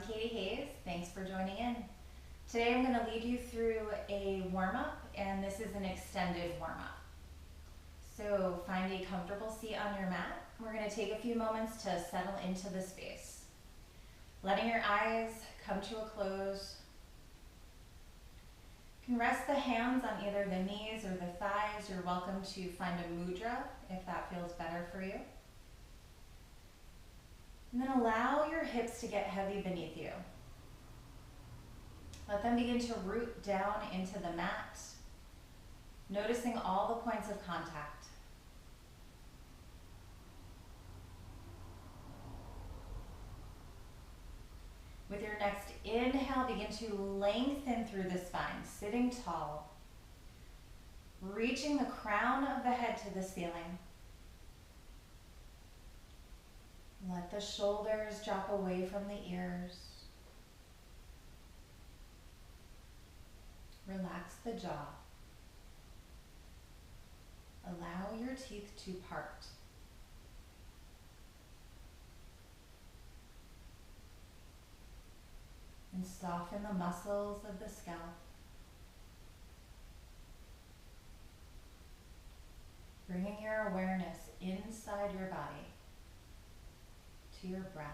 Katie Hayes. Thanks for joining in. Today I'm going to lead you through a warm-up, and this is an extended warm-up. So find a comfortable seat on your mat. We're going to take a few moments to settle into the space. Letting your eyes come to a close. You can rest the hands on either the knees or the thighs. You're welcome to find a mudra if that feels better for you. And then allow your hips to get heavy beneath you. Let them begin to root down into the mat, noticing all the points of contact. With your next inhale, begin to lengthen through the spine, sitting tall, reaching the crown of the head to the ceiling. Let the shoulders drop away from the ears. Relax the jaw. Allow your teeth to part. And soften the muscles of the scalp. Bringing your awareness inside your body to your breath.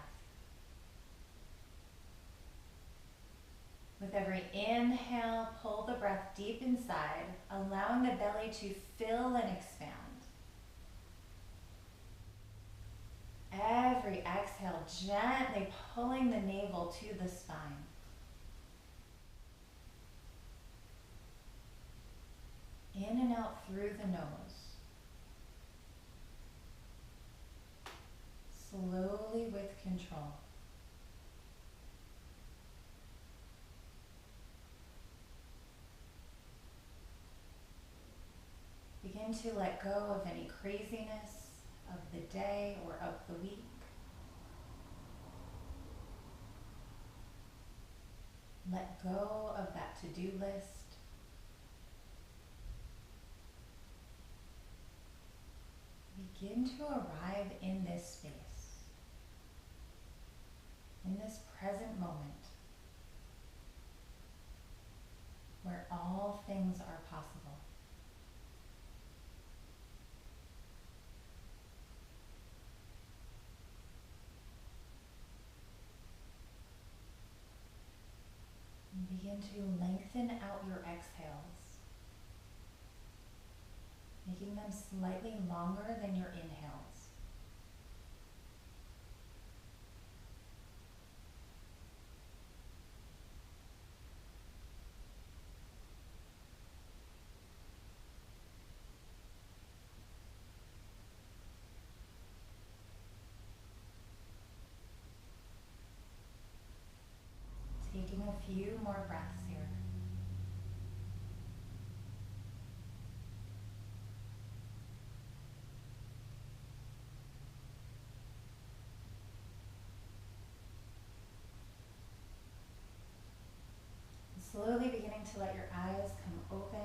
With every inhale, pull the breath deep inside, allowing the belly to fill and expand. Every exhale, gently pulling the navel to the spine. In and out through the nose. Slowly with control. Begin to let go of any craziness of the day or of the week. Let go of that to-do list. Begin to arrive in this space, in this present moment, where all things are possible. And begin to lengthen out your exhales, making them slightly longer than your inhales. Taking a few more breaths here. Slowly beginning to let your eyes come open.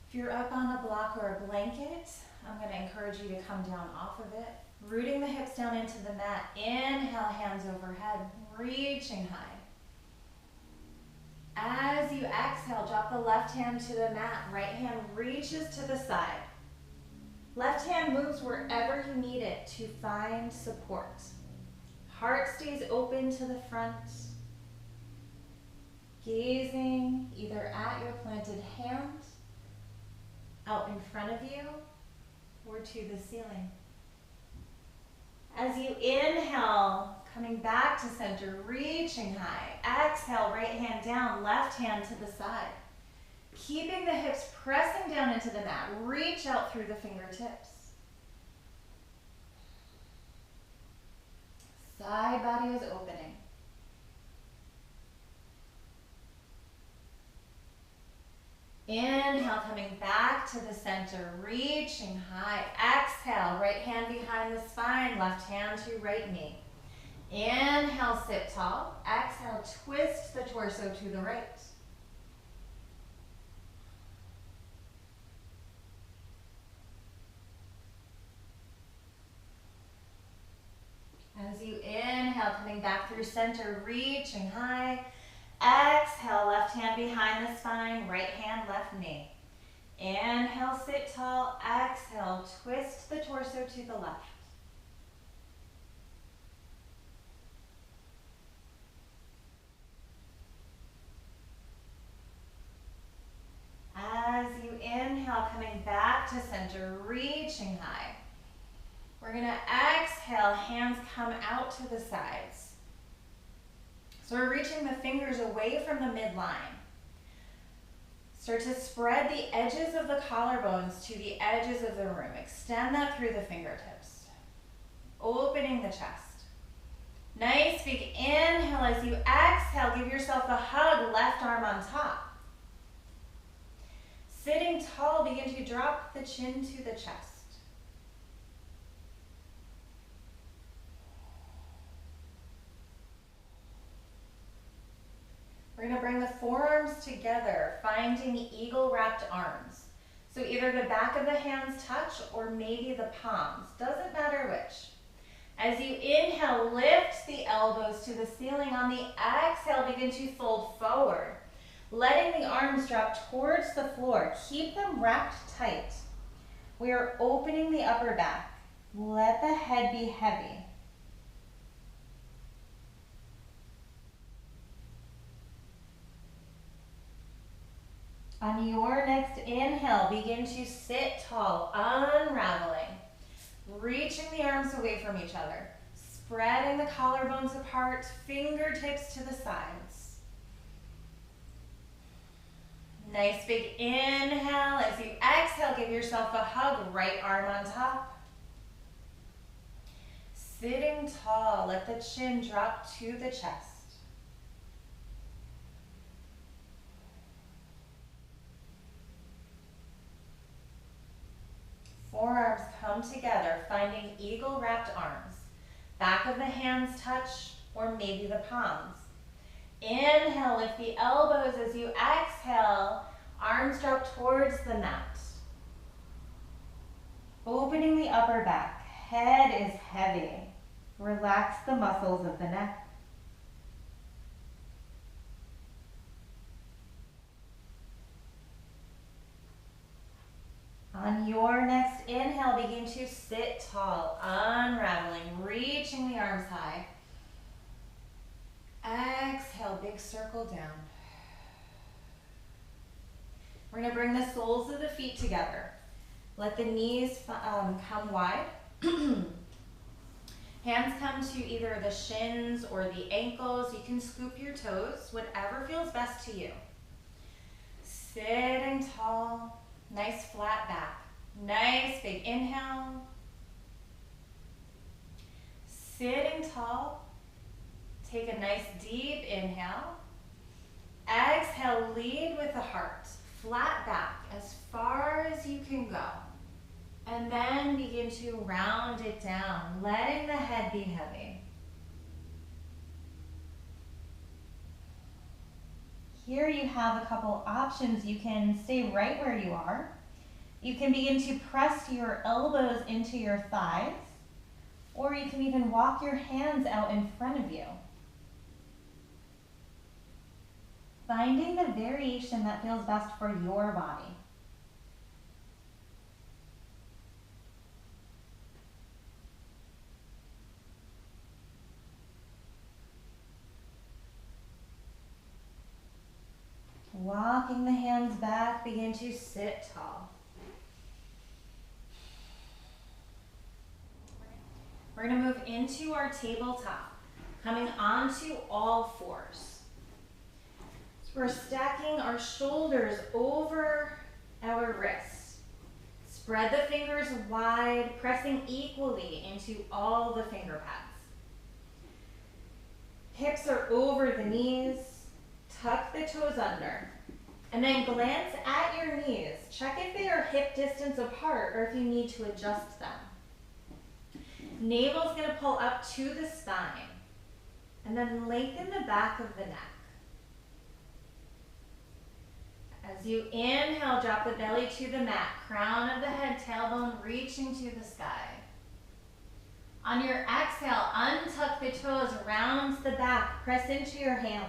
If you're up on a block or a blanket, I'm going to encourage you to come down off of it. Rooting the hips down into the mat. Inhale, hands overhead, reaching high. As you exhale, drop the left hand to the mat. Right hand reaches to the side. Left hand moves wherever you need it to find support. Heart stays open to the front. Gazing either at your planted hand, out in front of you, or to the ceiling. As you inhale, coming back to center, reaching high. Exhale, right hand down, left hand to the side. Keeping the hips pressing down into the mat. Reach out through the fingertips. Side body is opening. Inhale, coming back to the center, reaching high. Exhale, right hand behind the spine, left hand to right knee. Inhale, sit tall. Exhale, twist the torso to the right. As you inhale, through center, reaching high. Exhale, left hand behind the spine, right hand, left knee. Inhale, sit tall. Exhale, twist the torso to the left. As you inhale, coming back to center, reaching high. We're going to exhale, hands come out to the sides. So we're reaching the fingers away from the midline. Start to spread the edges of the collarbones to the edges of the room. Extend that through the fingertips. Opening the chest. Nice big inhale. As you exhale, give yourself a hug, left arm on top. Sitting tall, begin to drop the chin to the chest. We're going to bring the forearms together, finding eagle wrapped arms. So either the back of the hands touch or maybe the palms. Doesn't matter which. As you inhale, lift the elbows to the ceiling. On the exhale, begin to fold forward. Letting the arms drop towards the floor. Keep them wrapped tight. We are opening the upper back. Let the head be heavy. On your next inhale, begin to sit tall, unraveling. Reaching the arms away from each other. Spreading the collarbones apart, fingertips to the sides. Nice big inhale. As you exhale, give yourself a hug, right arm on top. Sitting tall, let the chin drop to the chest. Forearms come together, finding eagle wrapped arms. Back of the hands touch, or maybe the palms. Inhale, lift the elbows. As you exhale, arms drop towards the mat. Opening the upper back, head is heavy. Relax the muscles of the neck. On your next inhale, begin to sit tall, unraveling, reaching the arms high. Exhale, big circle down. We're going to bring the soles of the feet together. Let the knees come wide. Hands come to either the shins or the ankles. You can scoop your toes, whatever feels best to you. Sitting tall. Nice flat back. Nice big inhale. Sitting tall. Take a nice deep inhale. Exhale, lead with the heart. Flat back as far as you can go. And then begin to round it down, letting the head be heavy. Here you have a couple options. You can stay right where you are. You can begin to press your elbows into your thighs, or you can even walk your hands out in front of you. Finding the variation that feels best for your body. Walking the hands back, begin to sit tall. We're going to move into our tabletop, coming onto all fours. So we're stacking our shoulders over our wrists. Spread the fingers wide, pressing equally into all the finger pads. Hips are over the knees. Tuck the toes under, and then glance at your knees. Check if they are hip distance apart or if you need to adjust them. Navel's going to pull up to the spine, and then lengthen the back of the neck. As you inhale, drop the belly to the mat, crown of the head, tailbone reaching to the sky. On your exhale, untuck the toes, round the back, press into your hands.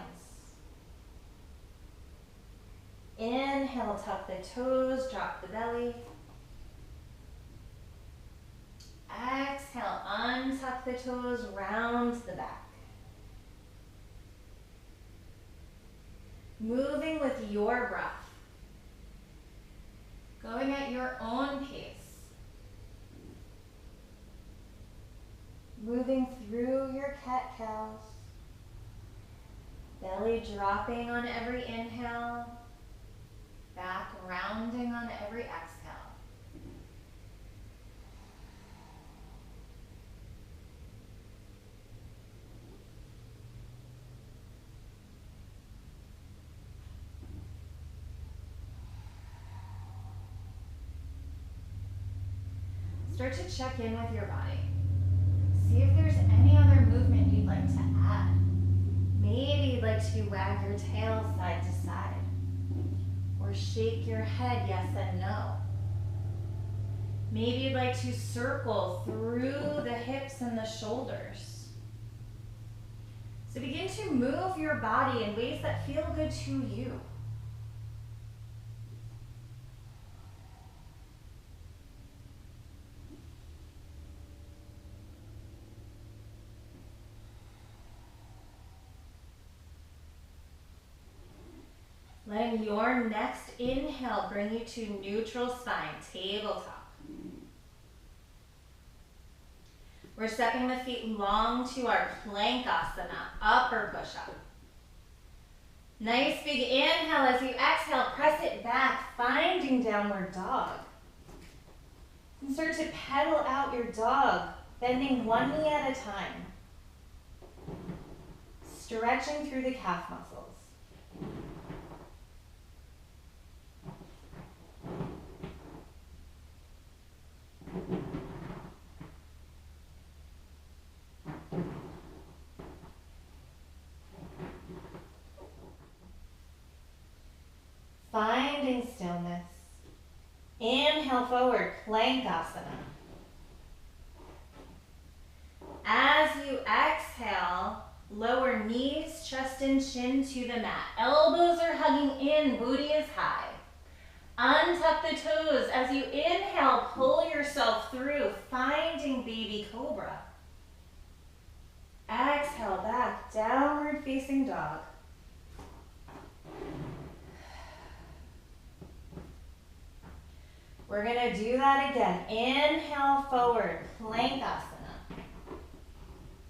Inhale, tuck the toes, drop the belly. Exhale, untuck the toes, round the back. Moving with your breath. Going at your own pace. Moving through your cat-cows. Belly dropping on every inhale. Back rounding on every exhale. Start to check in with your body. See if there's any other movement you'd like to add. Maybe you'd like to wag your tail side to side. Or shake your head yes and no. Maybe you'd like to circle through the hips and the shoulders. So begin to move your body in ways that feel good to you. Letting your next inhale bring you to neutral spine, tabletop. We're stepping the feet long to our Plank-asana, upper push-up. Nice big inhale as you exhale, press it back, finding downward dog. And start to pedal out your dog, bending one knee at a time. Stretching through the calf muscles. Finding stillness. Inhale forward, Plank-asana. As you exhale, lower knees, chest and chin to the mat. Elbows are hugging in, booty is high. Untuck the toes. As you inhale, pull yourself through, finding baby cobra. Exhale back, downward facing dog. We're gonna do that again. Inhale forward, Plank-asana.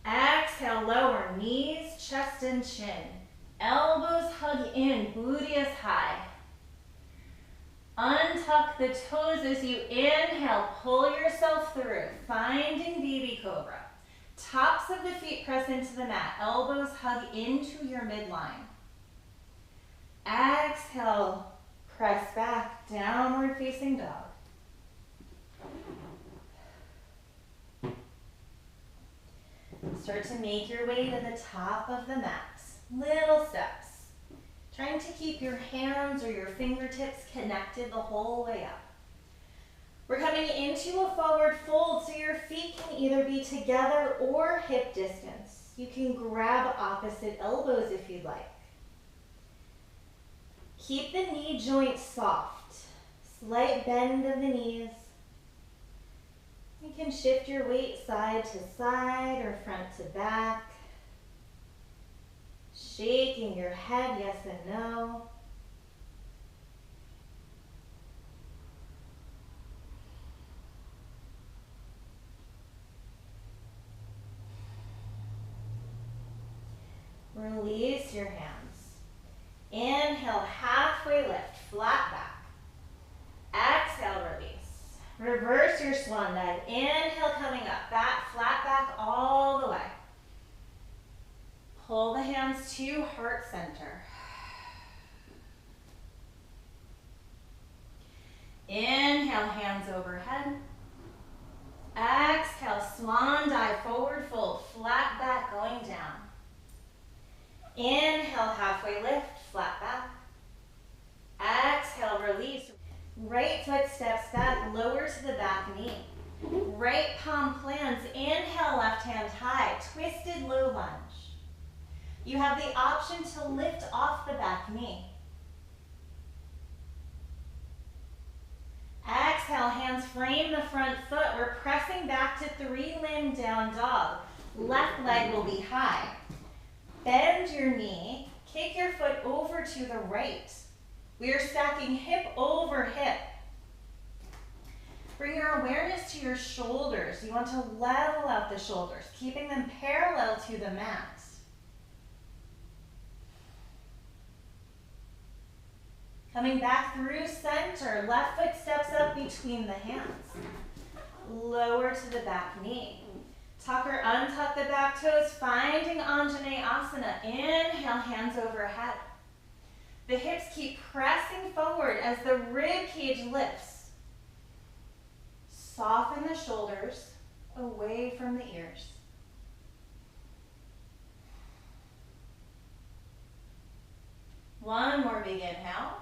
Exhale, lower knees, chest and chin. Elbows hug in, booty is high. Untuck the toes as you inhale, pull yourself through, finding baby cobra. Tops of the feet press into the mat, elbows hug into your midline. Exhale, press back, downward facing dog. Start to make your way to the top of the mat. Little steps. Trying to keep your hands or your fingertips connected the whole way up. We're coming into a forward fold, so your feet can either be together or hip distance. You can grab opposite elbows if you'd like. Keep the knee joint soft. Slight bend of the knees. You can shift your weight side to side or front to back. Shaking your head yes and no. Release your hands. Inhale, halfway lift, flat back. Exhale, release. Reverse your swan dive. Inhale, coming up, back, flat back all the way. Pull the hands to heart center. Inhale, hands overhead. Exhale, swan dive, forward fold, flat back, going down. Inhale, halfway lift, flat back. Exhale, release. Right foot steps back, lower to the back knee. right palm plants. Inhale, left hand high, twisted low lunge. You have the option to lift off the back knee. Exhale, hands frame the front foot. We're pressing back to 3-limb down dog. Left leg will be high. Bend your knee, kick your foot over to the right. We are stacking hip over hip. Bring your awareness to your shoulders. You want to level out the shoulders, keeping them parallel to the mat. Coming back through center, left foot steps up between the hands. Lower to the back knee. Tuck or untuck the back toes, finding Anjaneyasana. Inhale, hands overhead. The hips keep pressing forward as the rib cage lifts. Soften the shoulders away from the ears. One more big inhale.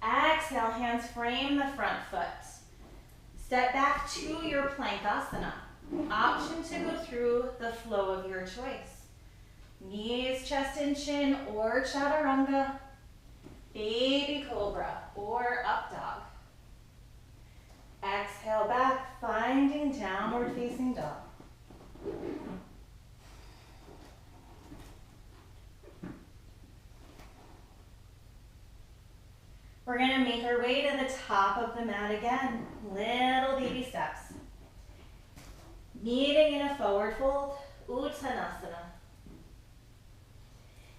Exhale, hands frame the front foot. Step back to your Plankasana. Option to go through the flow of your choice. Knees, chest and chin, or chaturanga. Baby cobra, or up dog. Exhale back, finding downward facing dog. We're going to make our way to the top of the mat again. Little baby steps. Meeting in a forward fold, Uttanasana.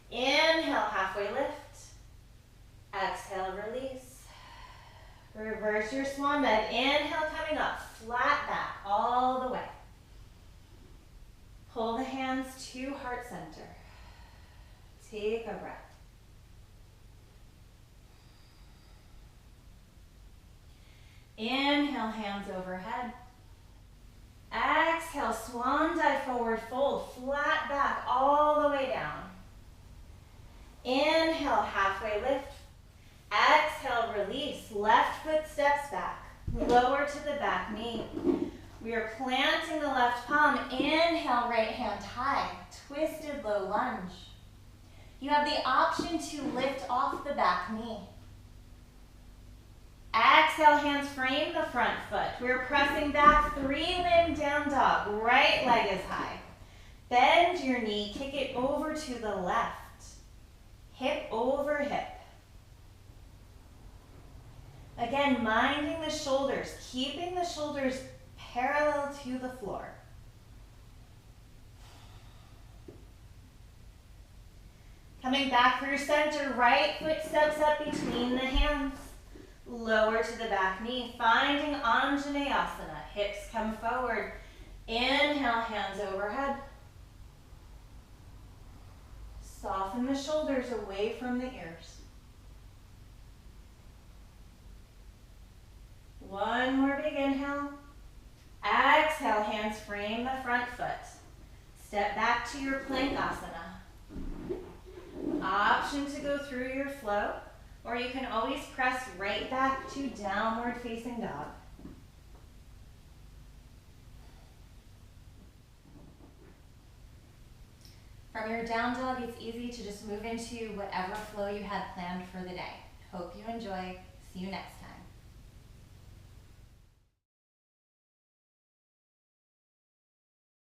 Inhale, halfway lift. Exhale, release. Reverse your swan bend. Inhale, coming up, flat back all the way. Pull the hands to heart center. Take a breath. Inhale, hands overhead. Exhale, swan dive, forward fold, flat back all the way down. Inhale, halfway lift. Exhale, release. Left foot steps back. Lower to the back knee. We are planting the left palm. Inhale, right hand high. Twisted low lunge. You have the option to lift off the back knee. Exhale, hands frame the front foot. We're pressing back, 3-limb down dog. Right leg is high. Bend your knee, kick it over to the left. Hip over hip. Again, minding the shoulders, keeping the shoulders parallel to the floor. Coming back through center, right foot steps up between the hands. Lower to the back knee, finding Anjaneyasana. Hips come forward. Inhale, hands overhead. Soften the shoulders away from the ears. One more big inhale. Exhale, hands frame the front foot. Step back to your Plankasana. Option to go through your flow, or you can always press right back to downward facing dog. From your down dog, it's easy to just move into whatever flow you had planned for the day. Hope you enjoy. See you next time.